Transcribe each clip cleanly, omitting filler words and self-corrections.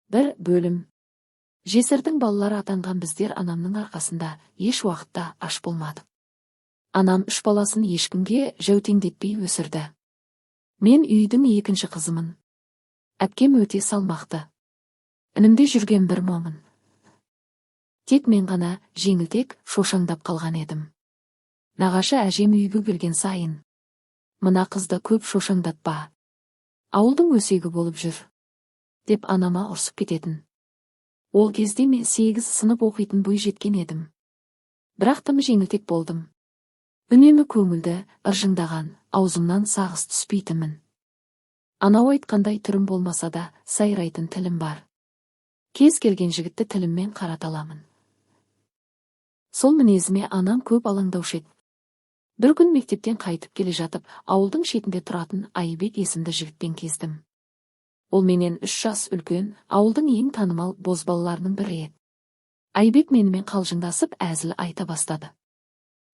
бір бөлім. Жесірдің балалары атанған біздер анамның арқасында еш уақытта аш болмадық. Анам 3 баласын ешкімге жәутеңдетпей өсірді. Мен үйдің екінші қызымын. Әпкем өте салмақты. Інімде жүрген бір момын. Тек мен ғана жеңілтек шошаңдап қалған едім. Нағашы әжем үйге келген сайын: «Мына қызды көп шошаңдатпа. Ауылдың өсегі болып жүр», деп анама ұрсып кететін. Ол кезде мен 8 сынып оқитын бойжеткен едім. Бірақ тым жеңілтек болдым. Үнемі көңілді, ыржыңдаған, аузымнан сағыз түспейтінмін. Анау айтқандай түрім болмаса да, сайрайтын тілім бар. Кез келген жігітті тіліммен қарата аламын. Сол мінезіме анам көп алаңдаушы еді. Бір күн мектептен қайтып келе жатып, ауылдың шетінде тұратын Айбек есімді жігітпен кездім. Ол менен 3 жас үлкен, ауылдың ең танымал бозбалаларының бірі еді. Айбек менімен қалжыңдасып әзіл айта бастады.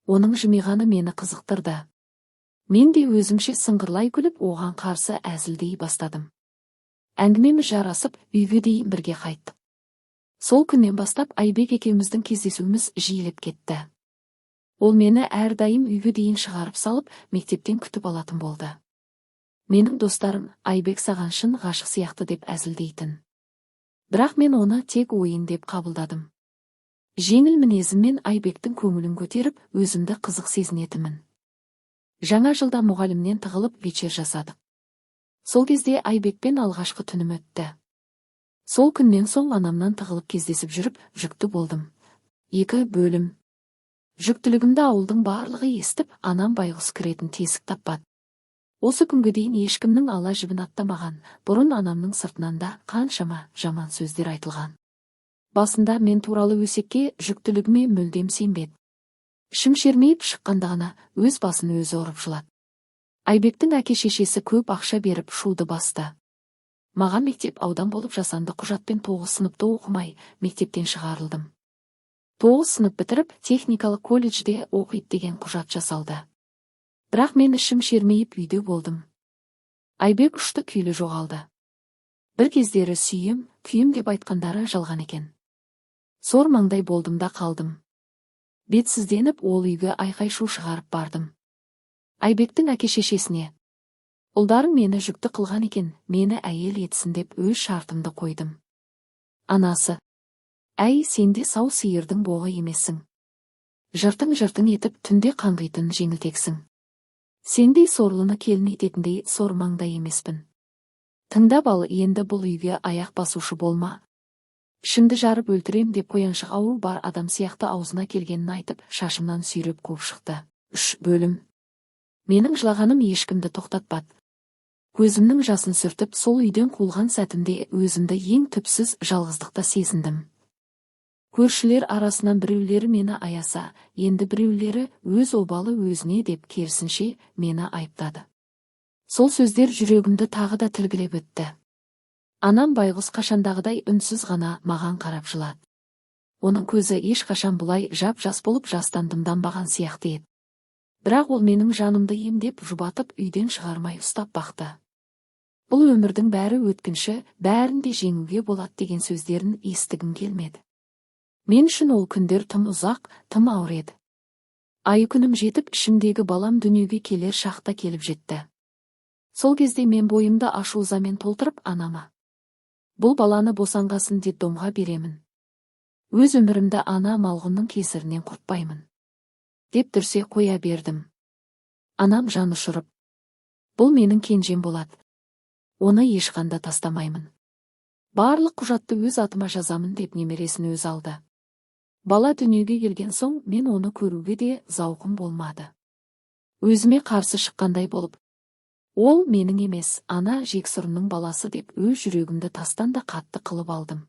Оның жымиғаны мені қызықтырды. Мен де өзімше сыңғырлай күліп оған қарсы әзілдей бастадым. Әңгімеміз жарасып, үйге дейін бірге қайттық. Сол күннен бастап Айбек екеуміздің кездесуіміз жиілеп кетті. Ол мені әрдайым үйге дейін шығарып салып, мектептен күтіп алатын болды. Менің достарым Айбек саған шын ғашық сияқты деп әзілдейтін. Бірақ мен оны тек ойын деп қабылдадым. Жеңіл мінезіммен Айбектің көңілін көтеріп, өзімді қызық сезінетімін. Жаңа жылда мұғалімнен тығылып вечер жасадық. Сол кезде Айбекпен алғашқы түнім өтті. Сол күннен соң анамнан тығылып кездесіп жүріп, жүкті болдым. 2 бөлім. Жүктілігімді ауылдың барлығы естіп, анам байғұс кіретін тесік таппады. Осы күнге дейін ешкімнің ала жібін аттамаған, бұрын анамның сыртынан да қаншама жаман сөздер айтылған. Басында мен туралы өсекке жүктілігіме мүлдем сенбеді. Ішім шермейіп шыққандағына өз басын өзі ұрып жылады. Айбектің әке-шешесі көп ақша беріп шуды басты. Маған мектеп аудан болып жасанды құжатпен 9 сыныпты оқымай, мектептен шығарылдым. 9 сынып бітіріп, техникалық колледжде оқиды деген құжат жасалды. Бірақ мен ішім шермейіп үйде болдым. Айбек ұшты күйлі жоғалды. Бір кездері сүйем, күйім деп айтқандары жалған екен. Сор маңдай болдым да қалдым. Бетсізденіп ол үйге айқай-шу шығарып бардым. Айбектің әке-шешесіне: «Ұлдарың мені жүкті қылған екен, мені әйел етсін» деп өз шартымды қойдым. Анасы: «Әй, сен де сау сиырдың боғы емессің. Жыртың-жыртың етіп түнде қаңғитын жеңілтексің. Сендей сорлыны келін ететіндей сор маңдай емеспін. Тыңдап ал, енді бұл үйге аяқ басушы болма. Ішімді жарып өлтірем» деп қояншық ауыл бар адам сияқты аузына келгенін айтып, шашымнан сүйреп қуып шықты. 3 бөлім. Менің жылағаным ешкімді тоқтатпады. Көзімнің жасын сүртіп, сол үйден қуылған сәтімде өзімді ең түпсіз жалғыздықта сезіндім. Көршілер арасынан біреулері мені аяса, енді біреулері өз обалы өзіне деп керісінше мені айыптады. Сол сөздер жүрегімді тағы да тілгілеп өтті. Анам байғұс қашандағыдай үнсіз ғана маған қарап жылады. Оның көзі ешқашан бұлай жап-жас болып жастан дымданбаған сияқты еді. Бірақ ол менің жанымды емдеп жұбатып үйден шығармай ұстап бақты. Бұл өмірдің бәрі өткінші, бәрін де жеңуге болады деген сөздерін естігім келмеді. Мен үшін ол күндер тым ұзақ, тым ауыр еді. Ай күнім жетіп, ішімдегі балам дүниеге келер шақта келіп жетті. Сол кезде мен бойымды ашу-ызамен толтырып анама: «Бұл баланы босанғасын детдомға беремін. Өз өмірімді ана малғұнның кесірінен құртпаймын», деп дүрсе қоя бердім. Анам жан ұшырып: «Бұл менің кенжем болады. Оны ешқанда тастамаймын. Барлық құжатты өз атыма жазамын» деп немересін өз алды. Бала дүниеге келген соң мен оны көруге де зауқым болмады. Өзіме қарсы шыққандай болып: «Ол менің емес, ана жексұрынның баласы» деп өз жүрегімді тастан да қатты қылып алдым.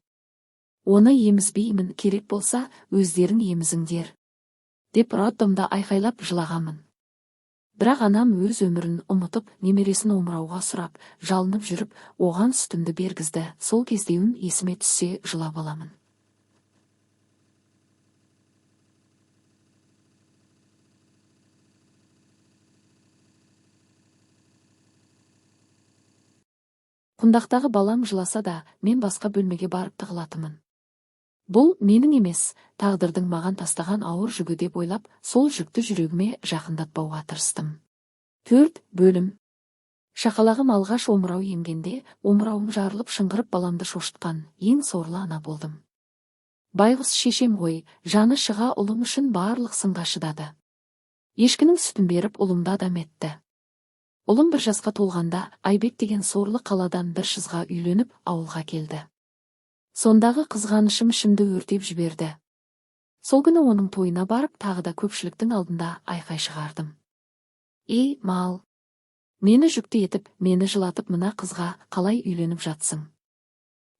«Оны емізбеймін, керек болса, өздерің емізіңдер», деп роддомда айқайлап жылағанмын. Бірақ анам өз өмірін ұмытып, немересін омырауға сұрап, жалынып жүріп, оған сүтімді бергізді. Сол кездеуім есіме түссе жылап аламын. Құндақтағы балам жыласа да, мен басқа бөлмеге барып тығылатымын. Бұл менің емес, тағдырдың маған тастаған ауыр жүгі деп ойлап, сол жүкті жүрегіме жақындатпауға тырыстым. 4 бөлім. Шақалағым алғаш омырау емгенде, омырауым жарылып шыңғырып баламды шошытқан ең сорлы ана болдым. Байғұс шешем ғой, жаны шыға ұлым үшін барлық сынға шыдады. Ешкінің сүтін беріп ұлымды адам етті. Ұлым 1 жасқа толғанда Айбек деген сорлы қаладан бір шызға үйленіп ауылға келді. Сондағы қызғанышым ішімді өртеп жіберді. Сол күні оның тойына барып тағы да көпшіліктің алдында айқай шығардым. Ей, мал! Мені жүкті етіп, мені жылатып мына қызға қалай үйленіп жатсың?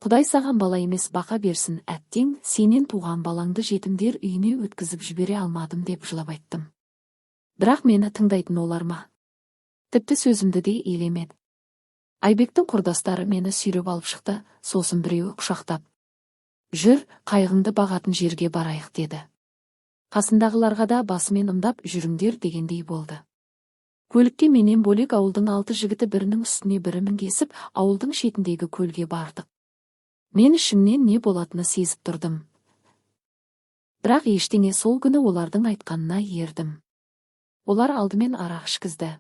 Құдай саған бала емес бақа берсін, әттең, сенен туған балаңды жетімдер үйіне өткізіп жібере алмадым деп жылап айттым. Бірақ мені тыңдайтын олар ма? Тіпті сөзімді де елемеді. Айбектің құрдастары мені сүйреп алып шықты, сосын біреуі құшақтап. Жүр, қайғыңды бағатын жерге барайық деді. Қасындағыларға да басымен ымдап жүріңдер дегендей болды. Көлікке менен бөлек ауылдың 6 жігіті бірінің үстіне бірі мінгесіп, ауылдың шетіндегі көлге бардық. Мен ішімнен не болатыны сезіп тұрдым. Бірақ ештеңе сол күні олардың айтқанына ердім. Олар алдымен арақ ішкізді.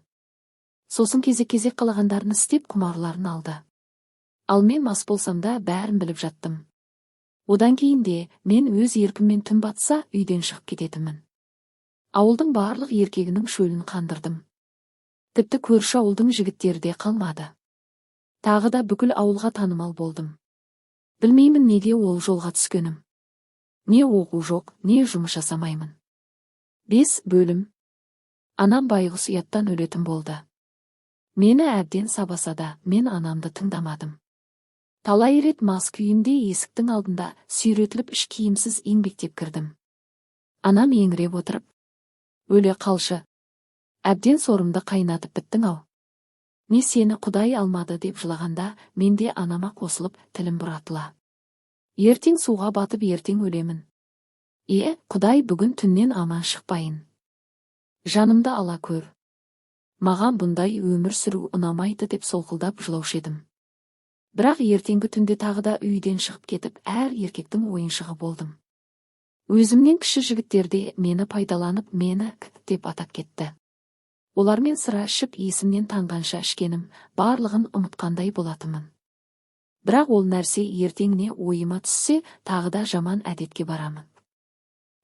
Сосын кезек-кезек қалағандарын істеп құмарларын алды. Ал мен мас болсам да бәрін біліп жаттым. Одан кейін де мен өз еркіммен түн батса үйден шығып кететімін. Ауылдың барлық еркегінің шөлін қандырдым. Тіпті көрші ауылдың жігіттері де қалмады. Тағы да бүкіл ауылға танымал болдым. Білмеймін неге ол жолға түскенім. Не оқу жоқ, не жұмыс жасамаймын. 5 бөлім. Анам байғұс ұяттан өлетін болды. Мені әбден сабаса да, мен анамды тыңдамадым. Талай рет мас күйімде есіктің алдында сүйретіліп іш киімсіз еңбектеп кірдім. Анам еңіреп отырып, өле қалшы. Әбден сорымды қайнатып біттің ау. Не сені Құдай алмады деп жылағанда, менде анама қосылып тілім бұратыла. Ертең суға батып ертең өлемін. Құдай бүгін түннен аман шықпайын. Жанымды ала көр. Маған бұндай өмір сүру ұнамайды деп солқылдап жылаушы едім. Бірақ ертеңгі түнде тағы да үйден шығып кетіп, әр еркектің ойыншығы болдым. Өзімнен кіші жігіттерде мені пайдаланып, мені деп атап кетті. Олармен сыра ішіп, есімнен танғанша ішкенім, барлығын ұмытқандай болатымын. Бірақ ол нәрсе ертеңіне ойыма түссе, тағы да жаман әдетке барамын.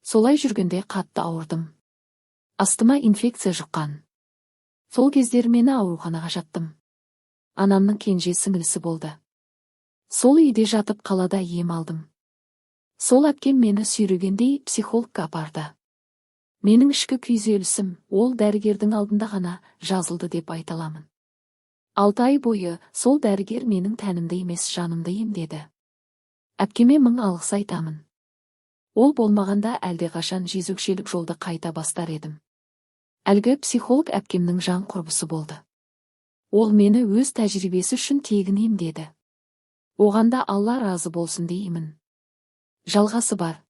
Солай жүргенде қатты ауырдым. Астыма инфекция жұққан. Сол кездер мені ауруханаға жаттым. Анамның кенже сіңілісі болды. Сол үйде жатып қалада ем алдым. Сол әпкем мені сүйрегендей психологқа апарды. Менің ішкі күйзелісім ол дәрігердің алдында ғана жазылды деп айта аламын. 6 ай бойы сол дәрігер менің тәнімді емес жанымды емдеді. Әпкеме 1000 алғыс айтамын. Ол болмағанда әлдеқашан жезөкшелік жолды қайта бастар едім. Әлгі психолог әпкемнің жан құрбысы болды. Ол мені өз тәжірибесі үшін тегін емдеді. Оғанда Алла разы болсын деймін. Жалғасы бар.